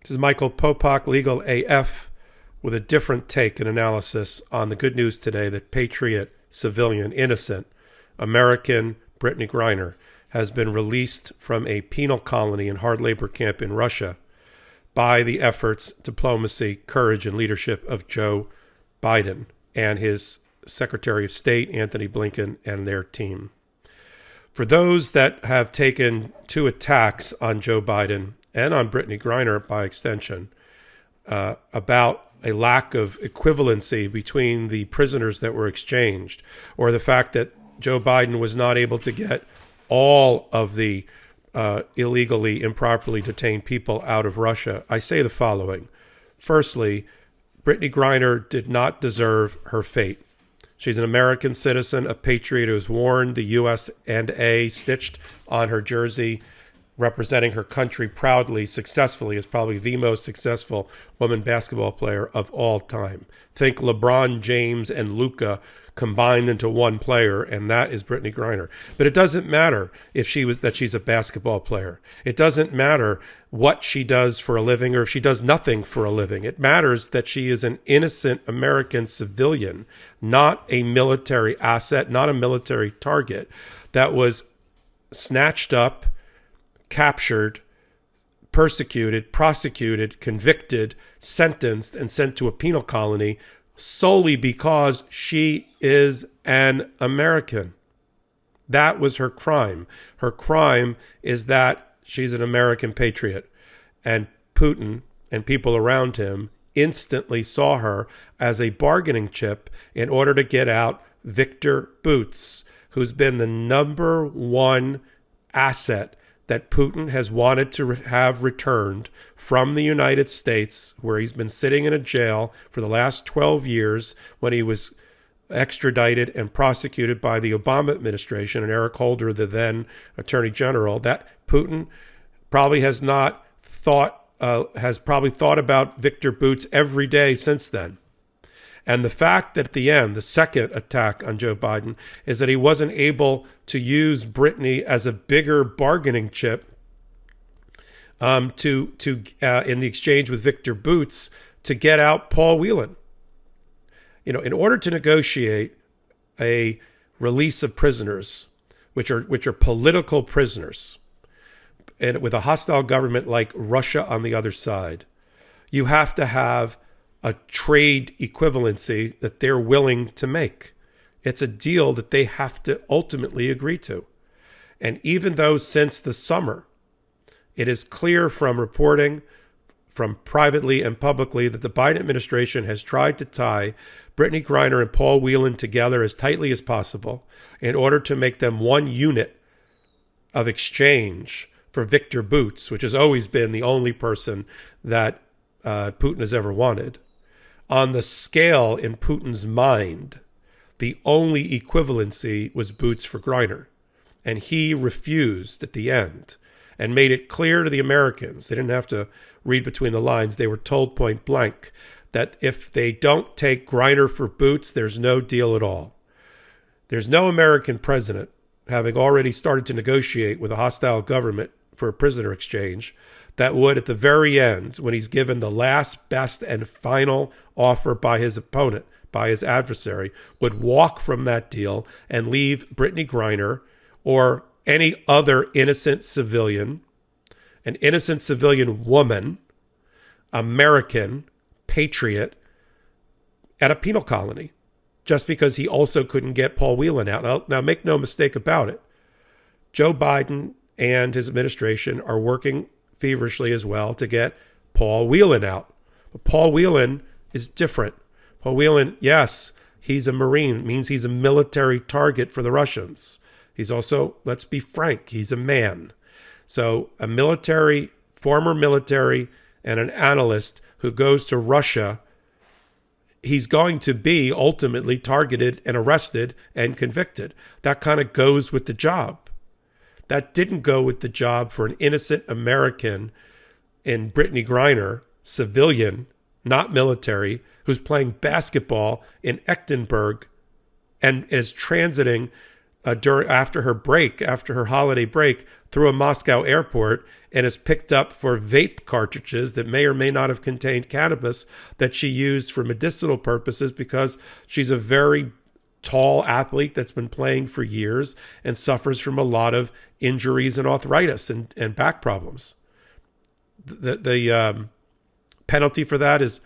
This is Michael Popok, Legal AF, with a different take and analysis on the good news today that patriot, civilian, innocent American Brittney Griner has been released from a penal colony and hard labor camp in Russia by the efforts, diplomacy, courage, and leadership of Joe Biden and his Secretary of State, Antony Blinken, and their team. For those that have taken two attacks on Joe Biden and on Brittney Griner by extension about a lack of equivalency between the prisoners that were exchanged, or the fact that Joe Biden was not able to get all of the illegally, improperly detained people out of Russia, I say the following. Firstly, Brittney Griner did not deserve her fate. She's an American citizen, a patriot who's worn the US&A stitched on her jersey, representing her country proudly, successfully, as probably the most successful woman basketball player of all time. Think LeBron James and Luka combined into one player, and that is Brittney Griner. But it doesn't matter if she's a basketball player. It doesn't matter what she does for a living or if she does nothing for a living. It matters that she is an innocent American civilian, not a military asset, not a military target that was snatched up, captured, persecuted, prosecuted, convicted, sentenced, and sent to a penal colony solely because she is an American. That was her crime. Her crime is that she's an American patriot. And Putin and people around him instantly saw her as a bargaining chip in order to get out Victor Boots, who's been the number one asset that Putin has wanted to have returned from the United States, where he's been sitting in a jail for the last 12 years when he was extradited and prosecuted by the Obama administration and Eric Holder, the then Attorney General. That Putin probably has not thought, has probably thought about Victor Boots every day since then. And the fact that at the end, the second attack on Joe Biden, is that he wasn't able to use Brittney as a bigger bargaining chip in the exchange with Victor Boots to get out Paul Whelan. You know, in order to negotiate a release of prisoners, which are political prisoners, and with a hostile government like Russia on the other side, you have to have a trade equivalency that they're willing to make. It's a deal that they have to ultimately agree to. And even though since the summer, it is clear from reporting from privately and publicly that the Biden administration has tried to tie Brittney Griner and Paul Whelan together as tightly as possible in order to make them one unit of exchange for Victor Boots, which has always been the only person that Putin has ever wanted. On the scale in Putin's mind, the only equivalency was Boots for Griner. And he refused at the end and made it clear to the Americans. They didn't have to read between the lines. They were told point blank that if they don't take Griner for Boots, there's no deal at all. There's no American president, having already started to negotiate with a hostile government for a prisoner exchange, that would, at the very end, when he's given the last, best, and final offer by his opponent, by his adversary, would walk from that deal and leave Brittney Griner or any other innocent civilian, an innocent civilian woman, American, patriot, at a penal colony, just because he also couldn't get Paul Whelan out. Now make no mistake about it. Joe Biden and his administration are working feverishly as well to get Paul Whelan out. But Paul Whelan is different. Paul Whelan, yes, he's a Marine, means he's a military target for the Russians. He's also, let's be frank, he's a man. So a military, former military, and an analyst who goes to Russia, he's going to be ultimately targeted and arrested and convicted. That kind of goes with the job. That didn't go with the job for an innocent American in Brittney Griner, civilian, not military, who's playing basketball in Eckenberg and is transiting after her holiday break, through a Moscow airport and is picked up for vape cartridges that may or may not have contained cannabis that she used for medicinal purposes because she's a very tall athlete that's been playing for years and suffers from a lot of injuries and arthritis and back problems. The penalty for that is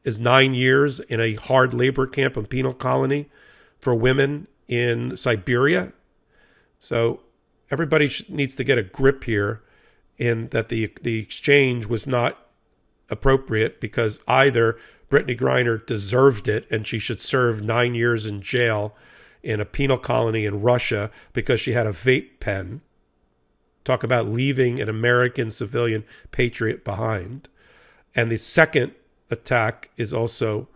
9 years in a hard labor camp and penal colony for women in Siberia. So everybody needs to get a grip here in that the exchange was not appropriate because either Brittney Griner deserved it and she should serve 9 years in jail in a penal colony in Russia because she had a vape pen. Talk about leaving an American civilian patriot behind. And the second attack is also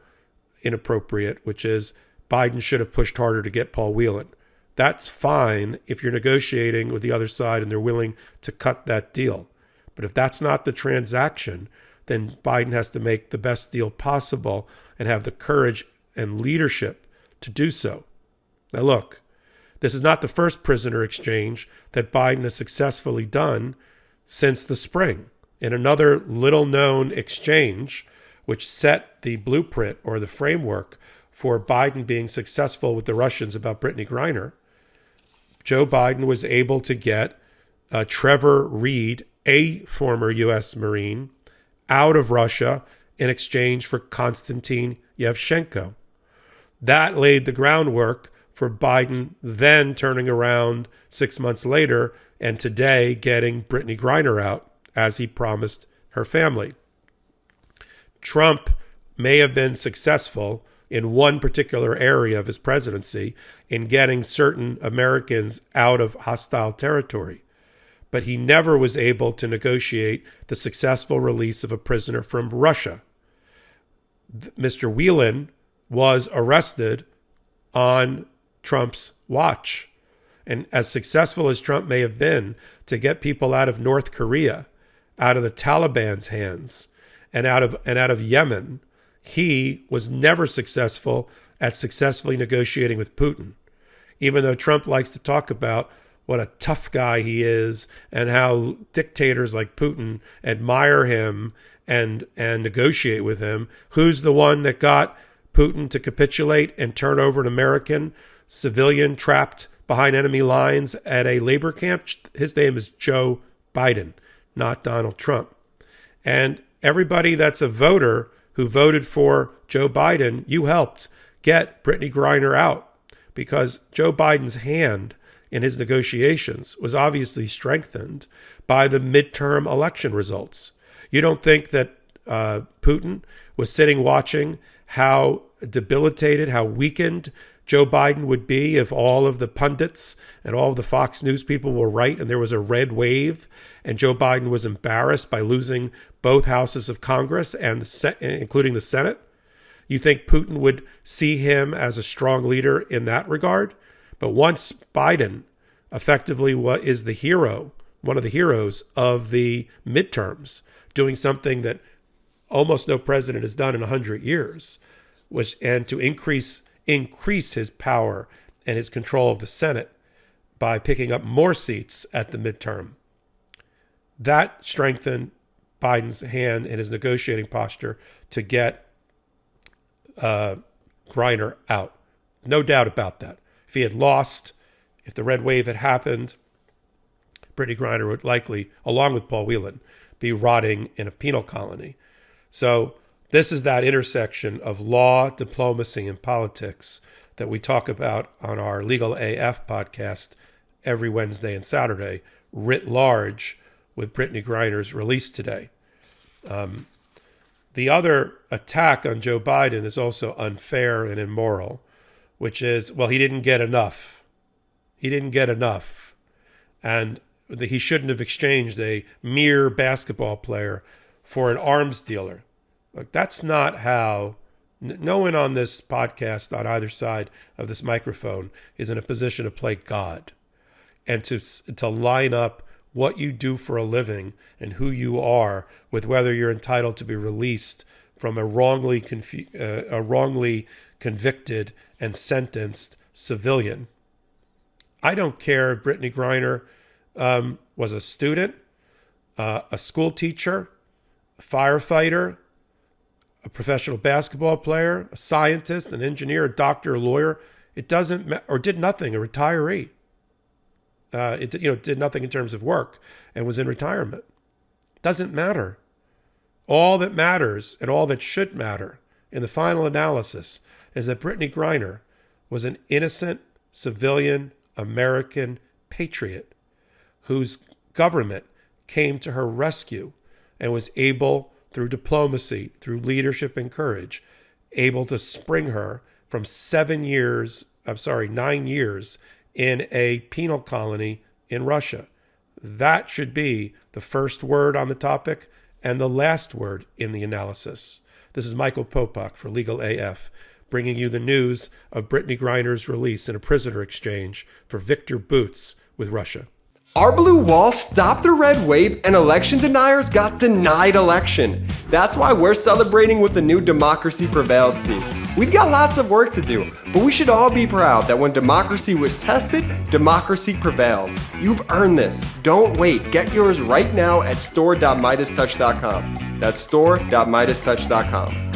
inappropriate, which is Biden should have pushed harder to get Paul Whelan. That's fine if you're negotiating with the other side and they're willing to cut that deal. But if that's not the transaction, then Biden has to make the best deal possible and have the courage and leadership to do so. Now look, this is not the first prisoner exchange that Biden has successfully done since the spring. In another little-known exchange, which set the blueprint or the framework for Biden being successful with the Russians about Brittney Griner, Joe Biden was able to get Trevor Reed, a former U.S. Marine, out of Russia in exchange for Konstantin Yevchenko. That laid the groundwork for Biden then turning around 6 months later and today getting Brittney Griner out, as he promised her family. Trump may have been successful in one particular area of his presidency in getting certain Americans out of hostile territory, but he never was able to negotiate the successful release of a prisoner from Russia. Mr. Whelan was arrested on Trump's watch. And as successful as Trump may have been to get people out of North Korea, out of the Taliban's hands, and out of Yemen, he was never successful at successfully negotiating with Putin. Even though Trump likes to talk about what a tough guy he is and how dictators like Putin admire him and negotiate with him, who's the one that got Putin to capitulate and turn over an American civilian trapped behind enemy lines at a labor camp? His name is Joe Biden, not Donald Trump. And everybody that's a voter who voted for Joe Biden, you helped get Brittney Griner out because Joe Biden's hand in his negotiations was obviously strengthened by the midterm election results. You don't think that Putin was sitting watching how debilitated, how weakened Joe Biden would be if all of the pundits and all of the Fox News people were right and there was a red wave and Joe Biden was embarrassed by losing both houses of Congress and including the Senate? You think Putin would see him as a strong leader in that regard? But once Biden effectively is the hero, one of the heroes of the midterms, doing something that almost no president has done in 100 years, and to increase his power and his control of the Senate by picking up more seats at the midterm. That strengthened Biden's hand in his negotiating posture to get Griner out. No doubt about that. If he had lost, if the red wave had happened, Brittney Griner would likely, along with Paul Whelan, be rotting in a penal colony. So this is that intersection of law, diplomacy, and politics that we talk about on our Legal AF podcast every Wednesday and Saturday, writ large, with Brittney Griner's release today. The other attack on Joe Biden is also unfair and immoral, which is, well, he didn't get enough. He didn't get enough. And he shouldn't have exchanged a mere basketball player for an arms dealer. Look, that's not how. No one on this podcast on either side of this microphone is in a position to play God and to line up what you do for a living and who you are with whether you're entitled to be released from a wrongly convicted and sentenced civilian. I don't care if Brittney Griner was a student, a school teacher, a firefighter, a professional basketball player, a scientist, an engineer, a doctor, a lawyer. It doesn't matter, or did nothing, a retiree. It did nothing in terms of work and was in retirement. Doesn't matter. All that matters and all that should matter in the final analysis is that Brittney Griner was an innocent civilian American patriot whose government came to her rescue and was able, through diplomacy, through leadership and courage, able to spring her from 9 years in a penal colony in Russia. That should be the first word on the topic and the last word in the analysis. This is Michael Popok for Legal AF, bringing you the news of Brittney Griner's release in a prisoner exchange for Victor Boots with Russia. Our blue wall stopped the red wave and election deniers got denied election. That's why we're celebrating with the new Democracy Prevails team. We've got lots of work to do, but we should all be proud that when democracy was tested, democracy prevailed. You've earned this. Don't wait. Get yours right now at store.MeidasTouch.com. That's store.MeidasTouch.com.